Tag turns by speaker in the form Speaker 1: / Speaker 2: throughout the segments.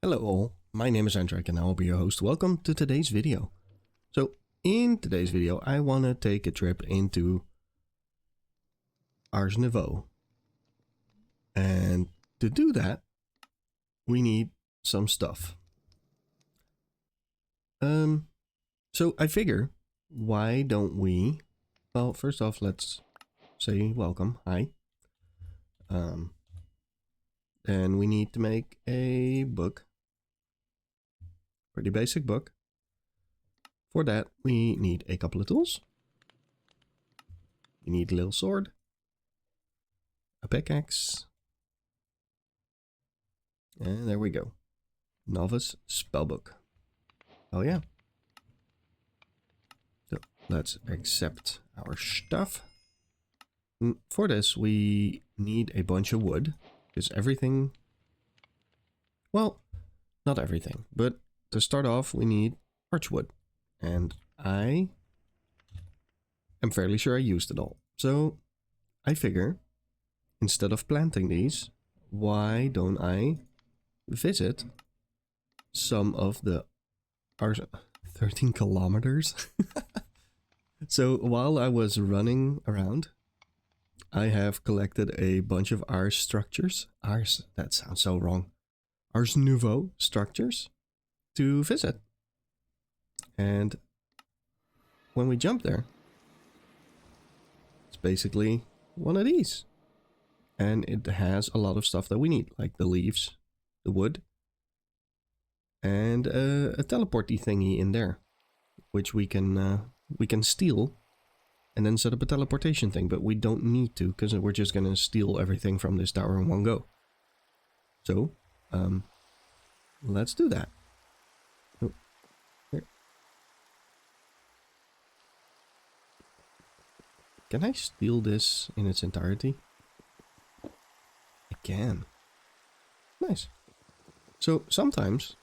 Speaker 1: Hello all, my name is Andrek and I will be your host. Welcome to today's video. So in today's video I want to take a trip into Ars Nouveau. And to do that we need some stuff. So I figure, why don't we, well, first off let's say welcome, hi. Then we need to make a book. Pretty basic book. For that we need a couple of tools. We need a little sword, a pickaxe, and there we go. Novice spellbook. Oh yeah. So let's accept our stuff. For this we need a bunch of wood, because everything, well, not everything, but to start off we need birchwood, and I am fairly sure I used it all. So I figure, instead of planting these, why don't I visit some of the 13 kilometers? So while I was running around, I have collected a bunch of Ars structures. Ars, that sounds so wrong. Ars Nouveau structures to visit. And when we jump there, it's basically one of these. And it has a lot of stuff that we need, like the leaves, the wood, and a teleporty thingy in there, which we can steal and then set up a teleportation thing, but we don't need to, because we're just going to steal everything from this tower in one go. So, let's do that. Oh, here. Can I steal this in its entirety? I can. Nice. So, sometimes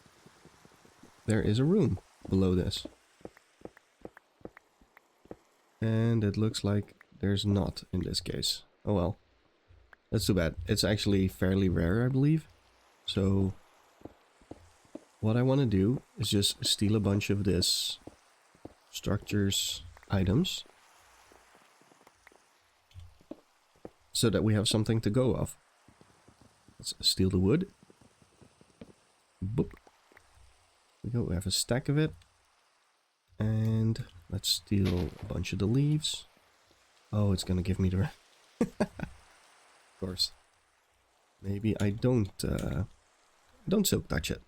Speaker 1: there is a room below this. And it looks like there's not in this case. Oh well. That's too bad. It's actually fairly rare, I believe. So what I want to do is just steal a bunch of this structures items, so that we have something to go off. Let's steal the wood. Boop. There we go. We have a stack of it. And let's steal a bunch of the leaves. Oh, it's gonna give me the... Of course. Maybe I don't silk touch it.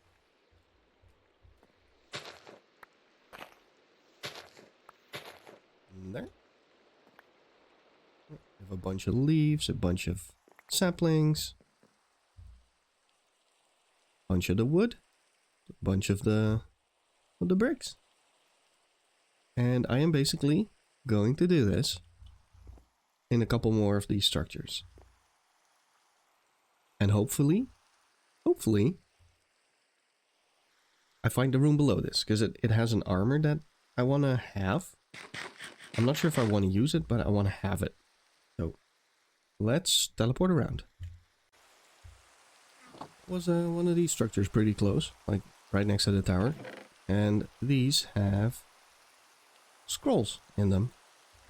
Speaker 1: There. We have a bunch of leaves, a bunch of saplings, a bunch of the wood, a bunch of the bricks. And I am basically going to do this in a couple more of these structures. And hopefully, I find the room below this, because it has an armor that I want to have. I'm not sure if I want to use it, but I want to have it. So let's teleport around. Was one of these structures pretty close, like right next to the tower. And these have scrolls in them,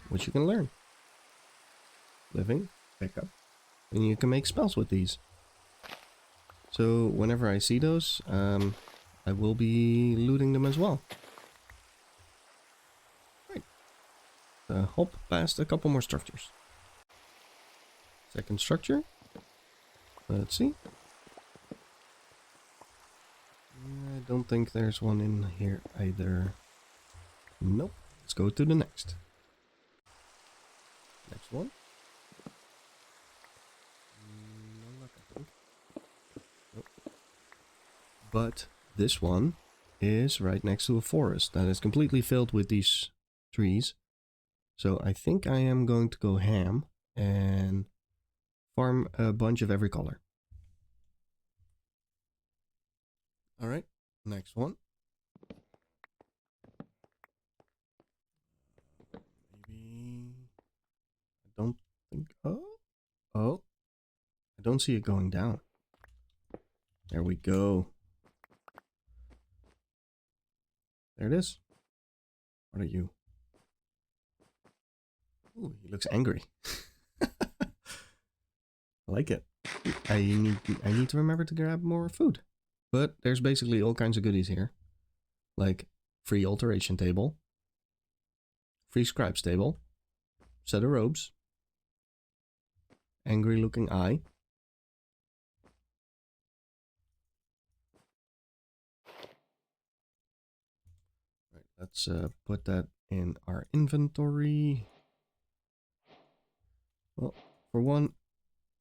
Speaker 1: which you can learn. Living, pick up, and you can make spells with these. So whenever I see those, I will be looting them as well. Right. Hop past a couple more structures. Second structure. Let's see. I don't think there's one in here either. Nope. Let's go to the next. Next one. No luck, I think. Nope. But this one is right next to a forest that is completely filled with these trees. So I think I am going to go ham and farm a bunch of every color. Alright, next one. Don't think... Oh. I don't see it going down. There we go. There it is. What are you? Ooh, he looks angry. I like it. I need to remember to grab more food. But there's basically all kinds of goodies here. Like free alteration table, free scribes table, set of robes, angry looking eye. Right, let's put that in our inventory. Well, for one,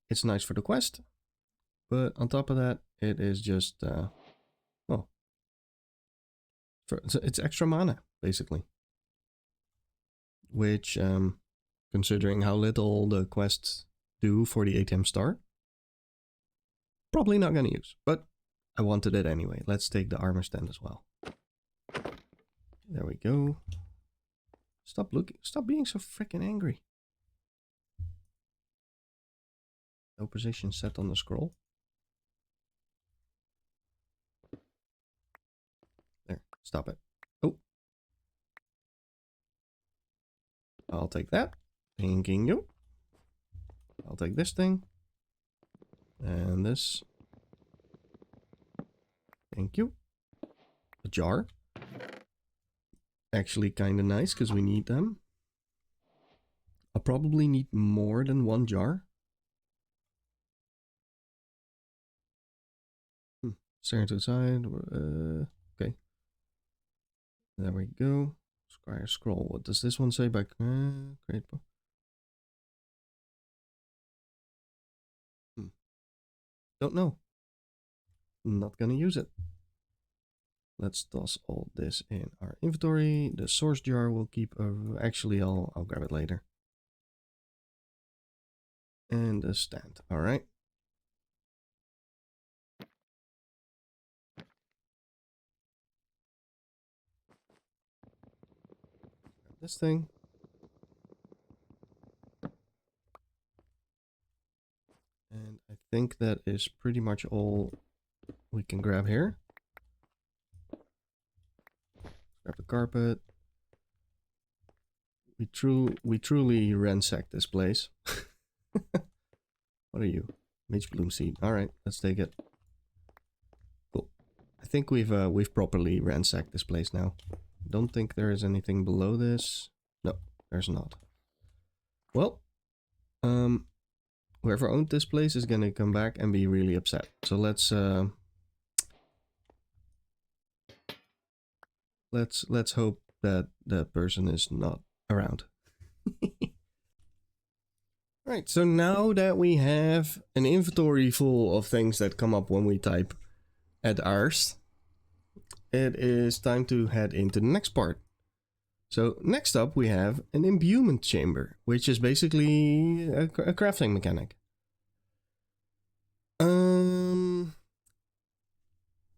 Speaker 1: it's nice for the quest, but on top of that, it is just, well, it's extra mana, basically. Which, considering how little the quests do for the ATM star, probably not going to use, but I wanted it anyway. Let's take the armor stand as well. There we go. Stop being so freaking angry. No position set on the scroll. There, stop it. Oh. I'll take that. Thanking you. I'll take this thing. And this. Thank you. A jar. Actually kind of nice because we need them. I'll probably need more than one jar. Staring to the side. Okay. There we go. Squire scroll. What does this one say back? Great. Don't know. Not gonna use it. Let's toss all this in our inventory. The source jar will keep. Actually, I'll grab it later. And a stand. All right. Grab this thing. And I think that is pretty much all we can grab here. Grab the carpet. We truly ransacked this place. What are you? Mage bloom seed. All right, let's take it. Cool. I think we've properly ransacked this place now. Don't think there is anything below this. No, there's not. Well, whoever owned this place is gonna come back and be really upset. So let's hope that that person is not around. Right, so now that we have an inventory full of things that come up when we type at Ars, it is time to head into the next part. So next up we have an imbuement chamber, which is basically a crafting mechanic.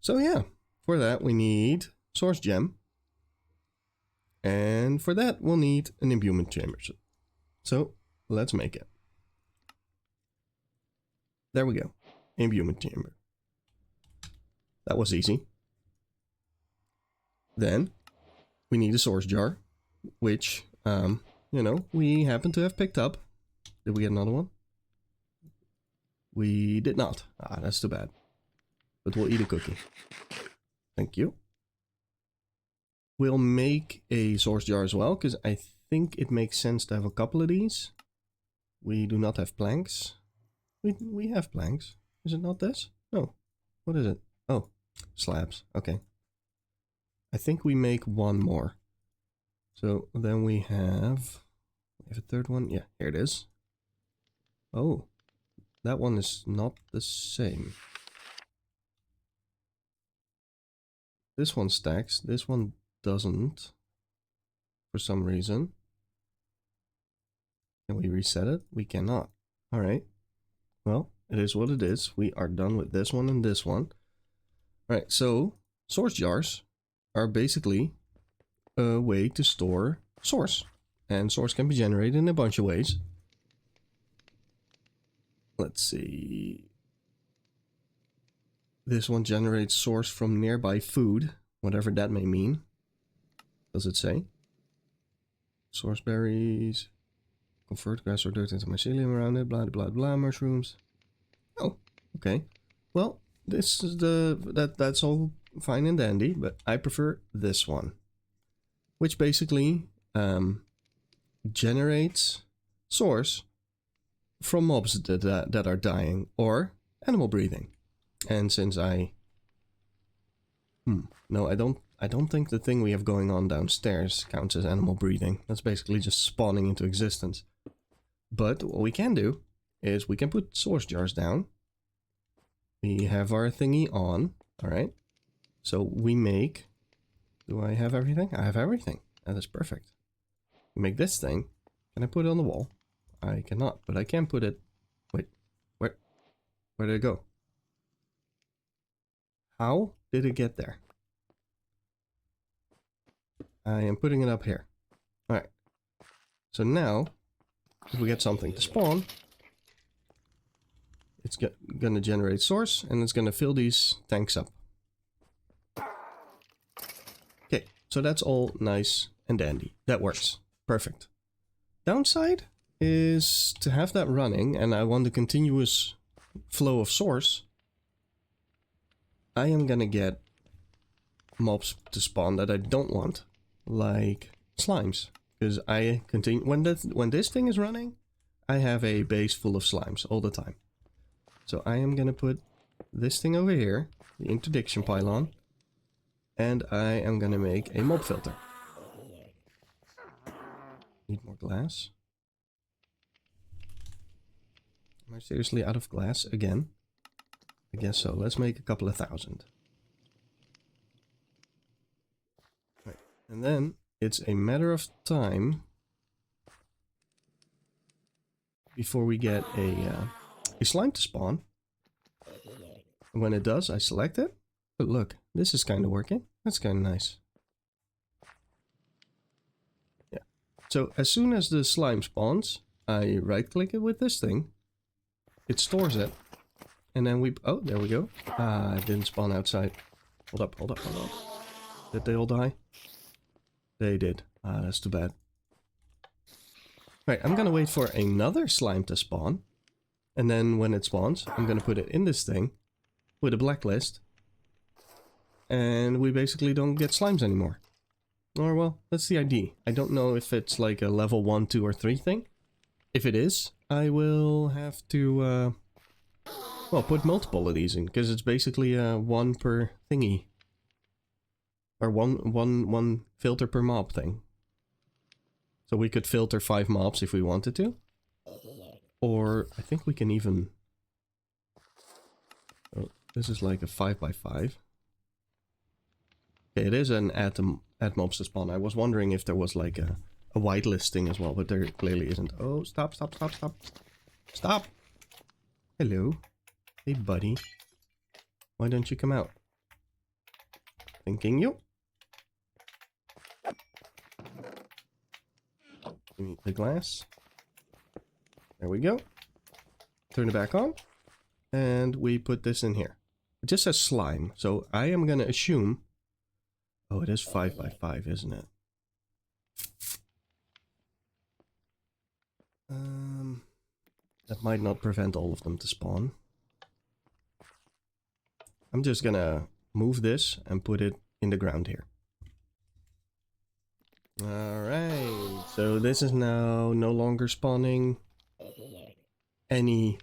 Speaker 1: So yeah, for that we need source gem. And for that we'll need an imbuement chamber. So let's make it. There we go. Imbuement chamber. That was easy. Then we need a source jar, which, you know, we happen to have picked up. Did we get another one? We did not. Ah, that's too bad. But we'll eat a cookie. Thank you. We'll make a source jar as well, because I think it makes sense to have a couple of these. We do not have planks. We have planks. Is it not this? No. What is it? Oh, slabs. Okay. I think we make one more. So then we have a third one. Yeah, here it is. Oh, that one is not the same. This one stacks. This one doesn't. For some reason. Can we reset it? We cannot. All right. Well, it is what it is. We are done with this one and this one. All right, so source jars are basically a way to store source. And source can be generated in a bunch of ways. Let's see. This one generates source from nearby food, whatever that may mean. does it say? Source berries. Convert grass or dirt into mycelium around it. Blah, blah, blah. Mushrooms. Oh, okay. Well, this is that's all fine and dandy, but I prefer this one. Which basically generates source from mobs that are dying or animal breathing. And since no, I don't think the thing we have going on downstairs counts as animal breathing. That's basically just spawning into existence. But what we can do is we can put source jars down. We have our thingy on. Alright. So we make... Do I have everything? I have everything. That is perfect. We make this thing. Can I put it on the wall? I cannot, but I can put it... Wait. Where did it go? How did it get there? I am putting it up here. Alright. So now, if we get something to spawn, it's gonna generate source, and it's gonna fill these tanks up. Okay, so that's all nice and dandy. That works. Perfect. Downside is to have that running, and I want a continuous flow of source. I am gonna get mobs to spawn that I don't want, like slimes, because I continue when this thing is running, I have a base full of slimes all the time. So I am gonna put this thing over here, the interdiction pylon, and I am gonna make a mob filter. Need more glass. Am I seriously out of glass again? I guess so. Let's make a couple of thousand. Right. And then it's a matter of time before we get a slime to spawn. And when it does, I select it. But look, this is kind of working. That's kind of nice. Yeah. So as soon as the slime spawns, I right click it with this thing. It stores it. And then we... Oh, there we go. Ah, it didn't spawn outside. Hold up, hold up, hold up. Did they all die? They did. Ah, that's too bad. Right, I'm gonna wait for another slime to spawn. And then when it spawns, I'm gonna put it in this thing with a blacklist. And we basically don't get slimes anymore. Or, well, that's the idea. I don't know if it's like a level 1, 2, or 3 thing. If it is, I will have to... well, put multiple of these in, because it's basically one per thingy. Or one filter per mob thing. So we could filter 5 mobs if we wanted to. Or I think we can even... Oh, this is like a 5x5. Okay, it is an add mobs to spawn. I was wondering if there was like a whitelist thing as well, but there clearly isn't. Oh, stop, stop, stop, stop. Stop! Hello. Hey, buddy. Why don't you come out? Thanking you. Give me the glass. There we go. Turn it back on. And we put this in here. It just says slime. So I am going to assume... Oh, it is 5x5, isn't it? That might not prevent all of them to spawn. I'm just gonna move this and put it in the ground here. Alright, so this is now no longer spawning any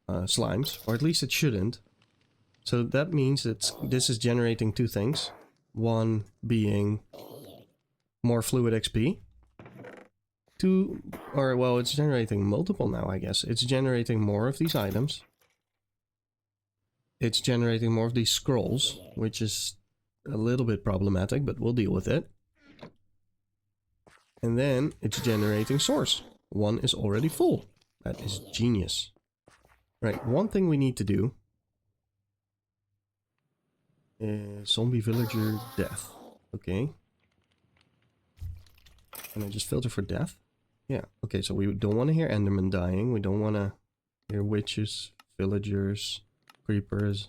Speaker 1: slimes, or at least it shouldn't. So that means that this is generating 2 things. One being more fluid XP. 2, or well, it's generating multiple now, I guess. It's generating more of these items. It's generating more of these scrolls, which is a little bit problematic, but we'll deal with it. And then it's generating source. One is already full. That is genius. Right, one thing we need to do is zombie villager death. Okay. Can I just filter for death? Yeah, okay, so we don't want to hear Enderman dying. We don't want to hear witches, villagers, creepers.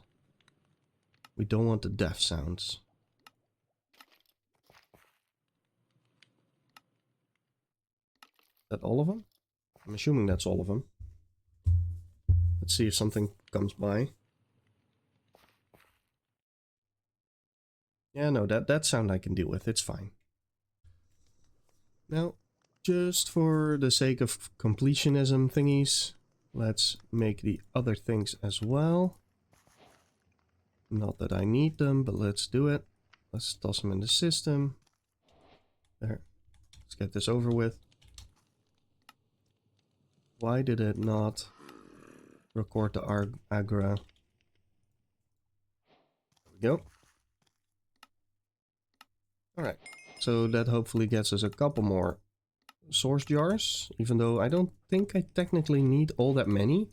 Speaker 1: We don't want the death sounds. that all of them? I'm assuming that's all of them. Let's see if something comes by. Yeah, no, that sound I can deal with. It's fine. Now, just for the sake of completionism thingies, let's make the other things as well. Not that I need them, but let's do it. Let's toss them in the system. There. Let's get this over with. Why did it not record the agra? There we go. Alright. So that hopefully gets us a couple more source jars, even though I don't think I technically need all that many.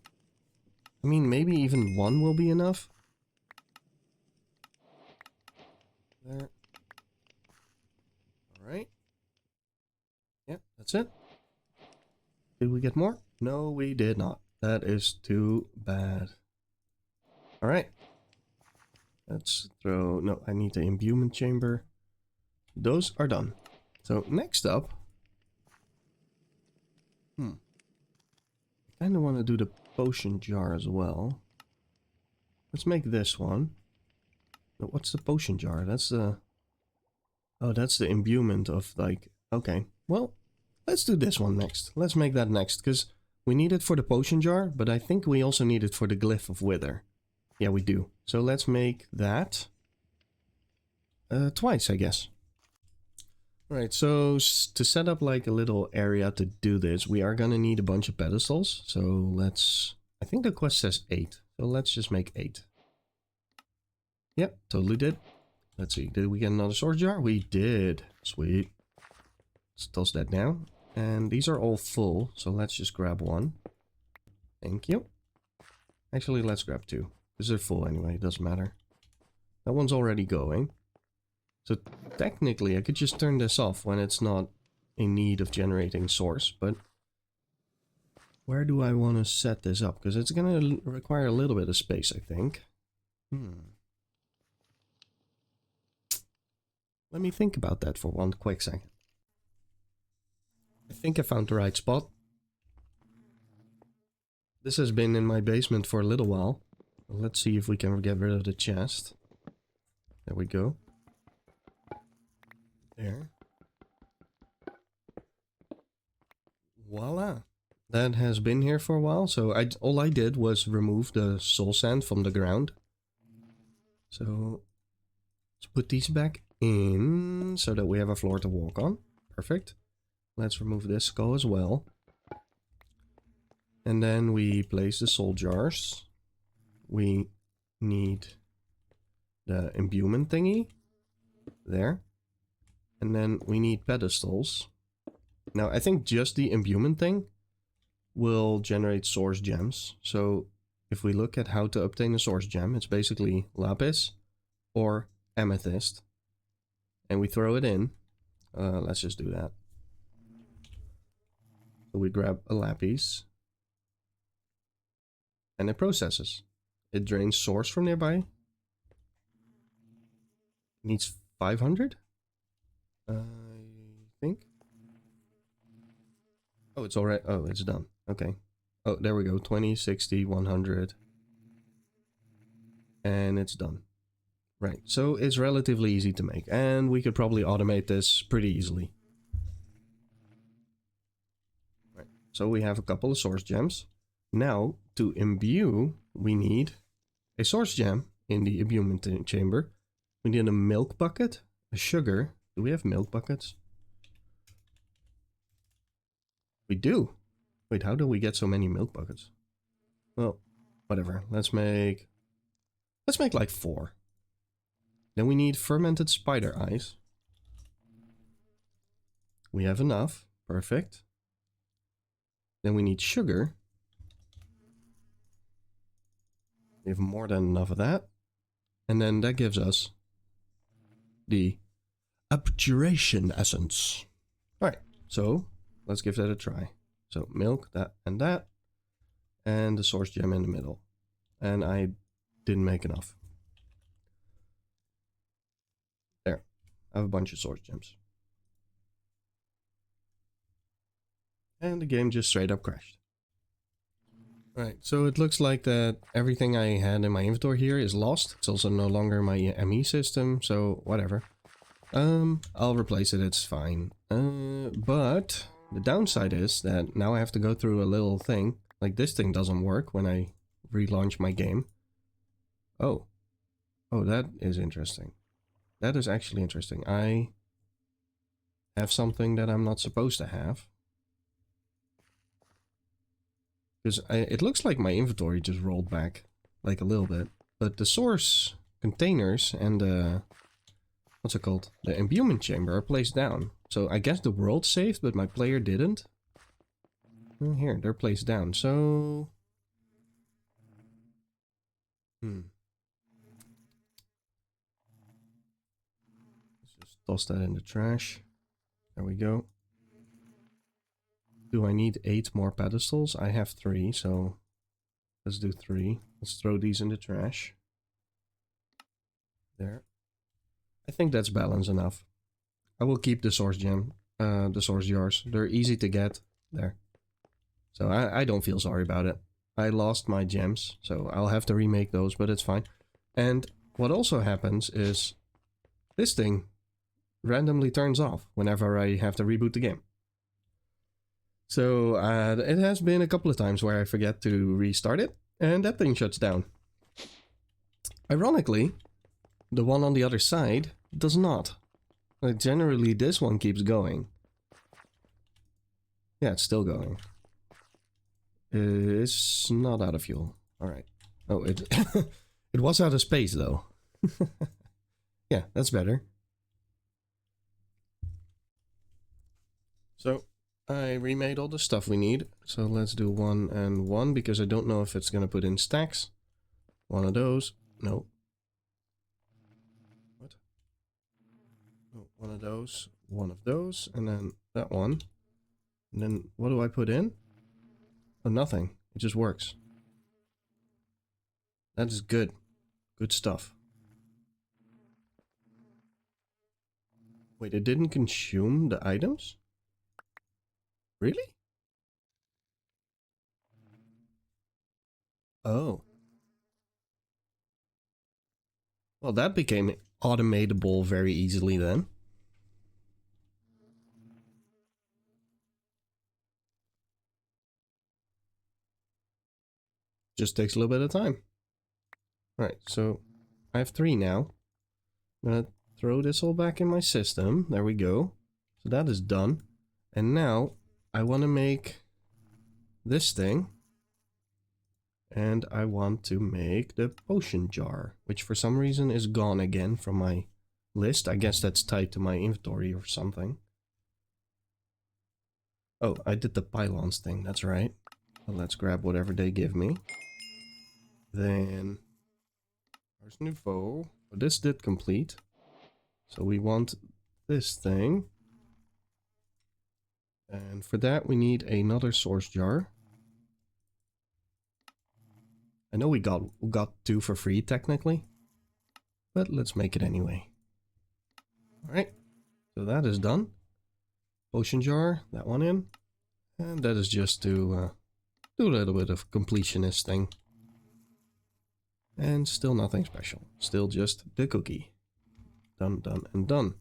Speaker 1: I mean, maybe even one will be enough. There. Alright. Yeah, that's it. Did we get more? No, we did not. That is too bad. Alright. Let's throw... No, I need the imbuement chamber. Those are done. So next up... I kind of want to do the potion jar as well. Let's make this one. No, what's the potion jar? That's the... Oh, that's the imbuement of like... Okay, well, let's do this one next. Let's make that next, because we need it for the potion jar, but I think we also need it for the glyph of wither. Yeah, we do. So let's make that twice, I guess. Alright, so to set up like a little area to do this, we are gonna need a bunch of pedestals. So let's... I think the quest says 8. So let's just make 8. Yep, totally did. Let's see, did we get another source jar? We did. Sweet. Let's toss that down. And these are all full, so let's just grab one. Thank you. Actually, let's grab 2. Because they're full anyway, it doesn't matter. That one's already going. So technically I could just turn this off when it's not in need of generating source, but where do I want to set this up? Because it's going to require a little bit of space, I think. Let me think about that for one quick second. I think I found the right spot. This has been in my basement for a little while. Let's see if we can get rid of the chest. There we go. There. Voila. That has been here for a while, so all I did was remove the soul sand from the ground. So let's put these back in so that we have a floor to walk on. Perfect. Let's remove this skull as well. And then we place the soul jars. We need the imbuement thingy. There. And then we need pedestals. Now, I think just the imbuement thing will generate source gems. So if we look at how to obtain a source gem, it's basically lapis or amethyst. And we throw it in. Let's just do that. So we grab a lapis. And it processes. It drains source from nearby. Needs 500? I think. Oh, it's already... Oh, it's done. Okay. Oh, there we go. 20, 60, 100. And it's done. Right. So it's relatively easy to make. And we could probably automate this pretty easily. Right. So we have a couple of source gems. Now, to imbue, we need a source gem in the imbuement chamber. We need a milk bucket, a sugar. Do we have milk buckets? We do. Wait, how do we get so many milk buckets? Well, whatever. Let's make like 4. Then we need fermented spider eyes. We have enough. Perfect. Then we need sugar. We have more than enough of that. And then that gives us the abjuration essence. Alright, so let's give that a try. So milk, that, and the source gem in the middle. And I didn't make enough. There, I have a bunch of source gems. And the game just straight up crashed. Right, so it looks like that everything I had in my inventory here is lost. It's also no longer my ME system, so whatever. I'll replace it, it's fine. But the downside is that now I have to go through a little thing. Like this thing doesn't work when I relaunch my game. Oh. Oh, that is interesting. That is actually interesting. I have something that I'm not supposed to have. Because it looks like my inventory just rolled back, like a little bit. But the source containers and the, what's it called? The imbuement chamber are placed down. So I guess the world saved, but my player didn't. Here, they're placed down. So... Let's just toss that in the trash. There we go. Do I need 8 more pedestals? I have 3, so let's do 3. Let's throw these in the trash. There. I think that's balanced enough. I will keep the source gem, the source jars. They're easy to get. There. So I don't feel sorry about it. I lost my gems, so I'll have to remake those, but it's fine. And what also happens is this thing randomly turns off whenever I have to reboot the game. So it has been a couple of times where I forget to restart it, and that thing shuts down. Ironically, the one on the other side does not. Like generally this one keeps going. Yeah, it's still going. It's not out of fuel. Alright. Oh, it it was out of space though. Yeah, that's better. So I remade all the stuff we need. So let's do 1 and 1 because I don't know if it's gonna put in stacks. One of those. No. What? Oh, one of those, and then that one. And then what do I put in? Oh, nothing. It just works. That is good. Good stuff. Wait, it didn't consume the items? Really? Oh. Well, that became automatable very easily then. Just takes a little bit of time. Right, so I have 3 now. I'm gonna throw this all back in my system. There we go. So that is done. And now I want to make this thing. And I want to make the potion jar, which for some reason is gone again from my list. I guess that's tied to my inventory or something. Oh, I did the pylons thing, that's right. Well, let's grab whatever they give me. Then Ars Nouveau. Oh, this did complete. So we want this thing. And for that we need another source jar. I know we got 2 for free technically, but let's make it anyway. Alright, so that is done. Potion jar, that one in. And that is just to do a little bit of completionist thing. And still nothing special. Still just the cookie. Done, done, and done.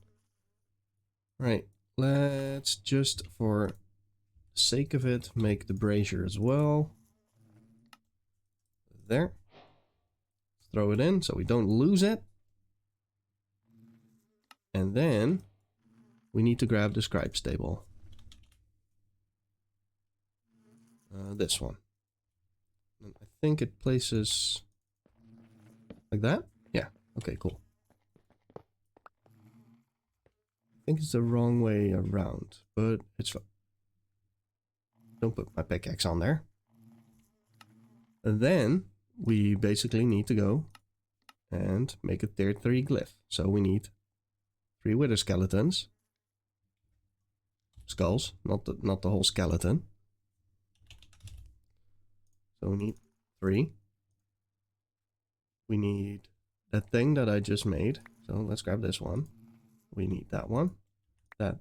Speaker 1: Right, let's just, for the sake of it, make the brazier as well. There. Throw it in so we don't lose it. And then we need to grab the scribe stable. This one. And I think it places like that? Yeah. Okay, cool. I think it's the wrong way around, but it's fine. Don't put my pickaxe on there. And then we basically need to go and make a tier 3 glyph. So we need 3 wither skeletons. Skulls, not the whole skeleton. So we need 3. We need that thing that I just made. So let's grab this one. We need that one. That.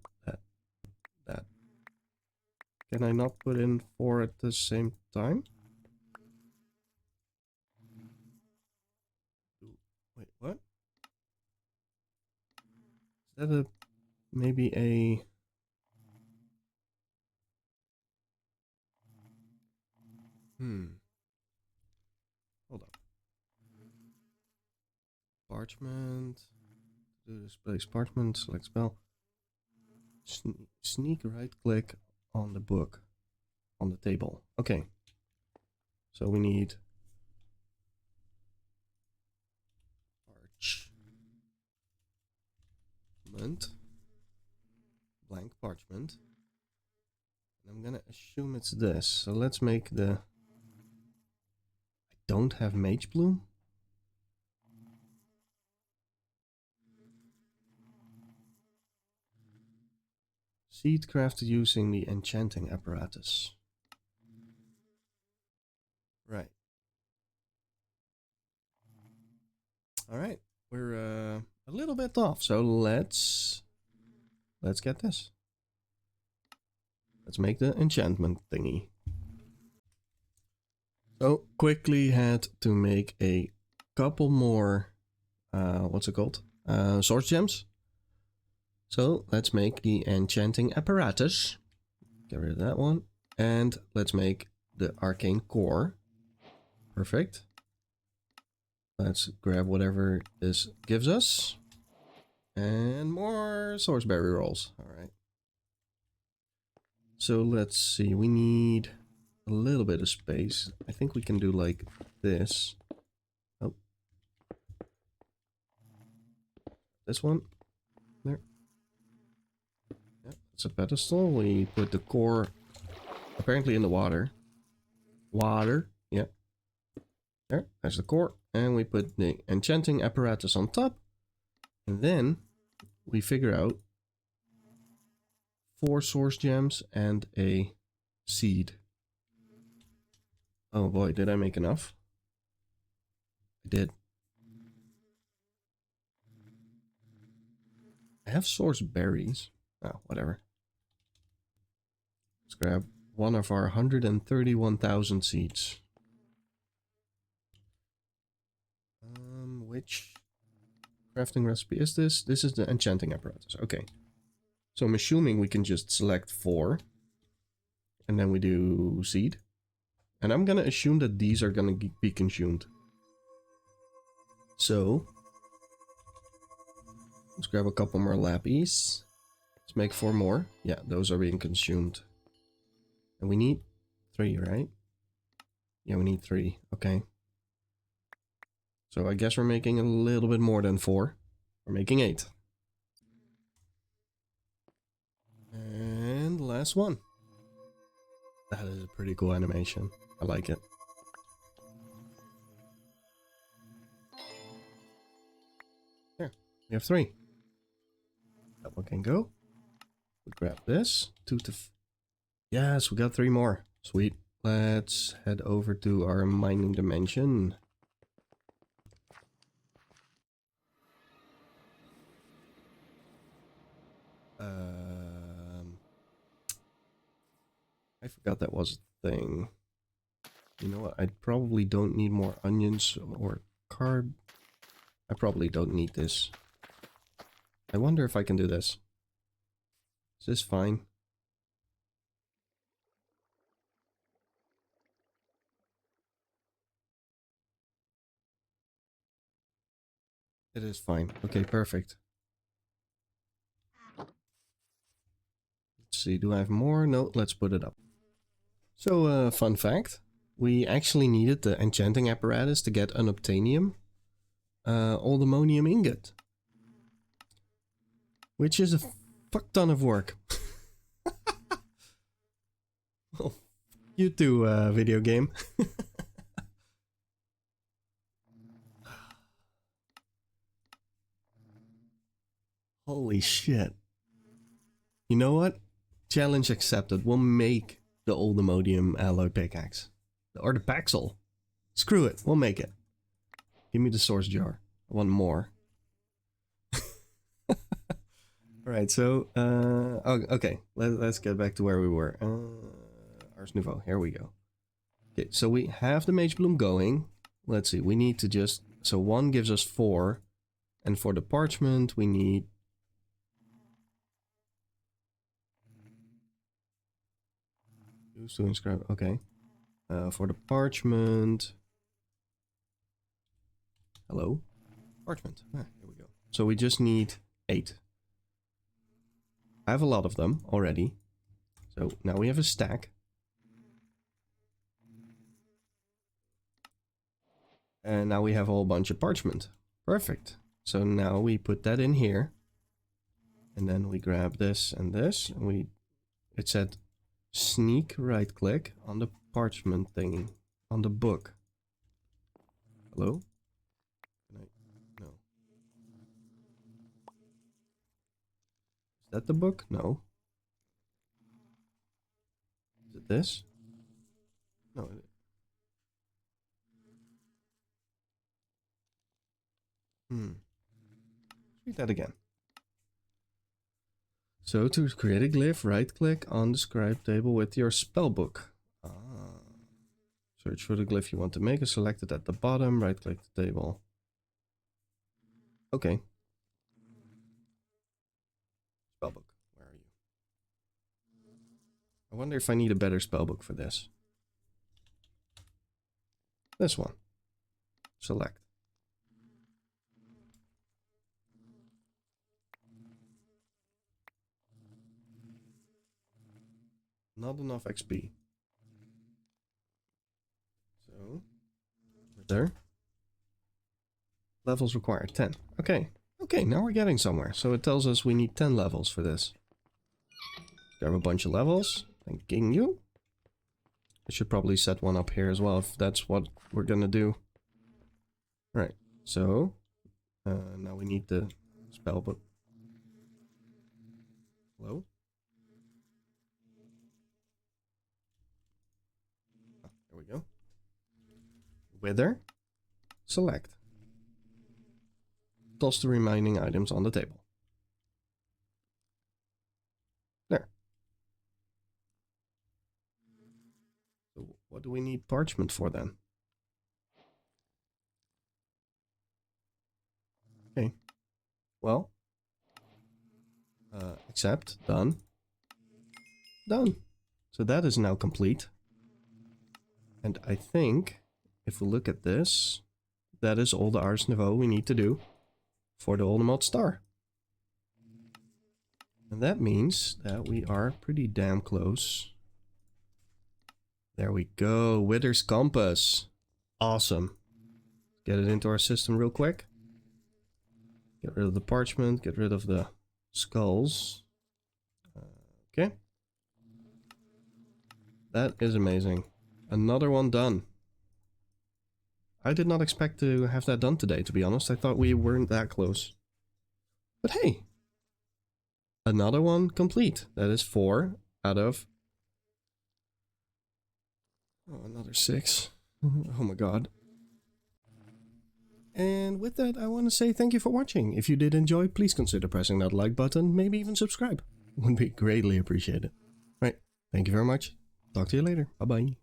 Speaker 1: Can I not put in 4 at the same time? Wait, what? Is that maybe a... Hold on. Parchment. Do displays parchment, select spell. Sneak right click on the book. On the table. Okay. So we need parchment. Blank parchment. And I'm gonna assume it's this. So let's make the... I don't have Mage Bloom. Seed crafted using the enchanting apparatus. Right. Alright. We're a little bit off, so let's get this. Let's make the enchantment thingy. So quickly had to make a couple more what's it called? Source gems. So let's make the enchanting apparatus. Get rid of that one. And let's make the arcane core. Perfect. Let's grab whatever this gives us. And more source berry rolls. Alright. So let's see. We need a little bit of space. I think we can do like this. Oh. This one. There. Yeah, it's a pedestal. We put the core apparently in the water. Water. Yeah. There's the core. And we put the enchanting apparatus on top. And then we figure out 4 source gems and a seed. Oh boy, did I make enough? I did. I have source berries. Oh, whatever. Let's grab one of our 131,000 seeds. Which crafting recipe is this? This is the enchanting apparatus. Okay. So I'm assuming we can just select 4. And then we do seed. And I'm gonna assume that these are gonna be consumed. So let's grab a couple more lappies. Let's make 4 more. Yeah, those are being consumed. And we need 3, right? Yeah, we need 3. Okay. So I guess we're making a little bit more than 4. We're making 8. And last one. That is a pretty cool animation. I like it. There, we have 3. That one can go. We grab this. 2 to... Yes, we got 3 more. Sweet. Let's head over to our mining dimension. I forgot that was a thing. You know what? I probably don't need more onions or carb. I probably don't need this. I wonder if I can do this. Is this fine? It is fine. Okay, perfect. Let's see, do I have more? No, let's put it up. So, fun fact. We actually needed the enchanting apparatus to get an obtainium oldemonium ingot. Which is a fuck ton of work. Well, you too, video game. Holy shit. You know what? Challenge accepted. We'll make the oldemonium alloy pickaxe. Or the paxel. Screw it. We'll make it. Give me the source jar. I want more. Alright, so... oh, okay. Let's get back to where we were. Ars Nouveau, here we go. Okay, so we have the Mage Bloom going. Let's see, we need to just... So 1 gives us 4. And for the parchment, we need... Use to inscribe, okay. For the parchment... Hello? Parchment. Ah, here we go. So we just need 8. I have a lot of them already. So now we have a stack. And now we have a whole bunch of parchment. Perfect. So now we put that in here. And then we grab this and this. And it said sneak right click on the parchment thing. On the book. Hello? No. Is that the book? No. Is it this? No. Read that again. So to create a glyph, right click on the scribe table with your spellbook. Search for the glyph you want to make and select it at the bottom, right click the table. Okay. Spellbook, where are you? I wonder if I need a better spellbook for this. This one. Select. Not enough XP. So, there. Levels required 10. Okay. Okay, now we're getting somewhere. So it tells us we need 10 levels for this. Grab a bunch of levels. Thanking you. I should probably set one up here as well if that's what we're gonna do. Right. So, now we need the spellbook. Hello? There we go. Wither. Select. Toss the remaining items on the table. There. So what do we need parchment for then? Okay. Well. Accept. Done. Done. So that is now complete. And I think, if we look at this, that is all the Ars Nouveau we need to do for the ultimate star. And that means that we are pretty damn close. There we go, Wither's Compass. Awesome. Get it into our system real quick. Get rid of the parchment, get rid of the skulls. Okay. That is amazing. Another one done. I did not expect to have that done today, to be honest. I thought we weren't that close. But hey, another one complete. That is 4 out of... Oh, another 6. Oh my god. And with that, I want to say thank you for watching. If you did enjoy, please consider pressing that like button, maybe even subscribe. Would be greatly appreciated. Right, thank you very much. Talk to you later. Bye-bye.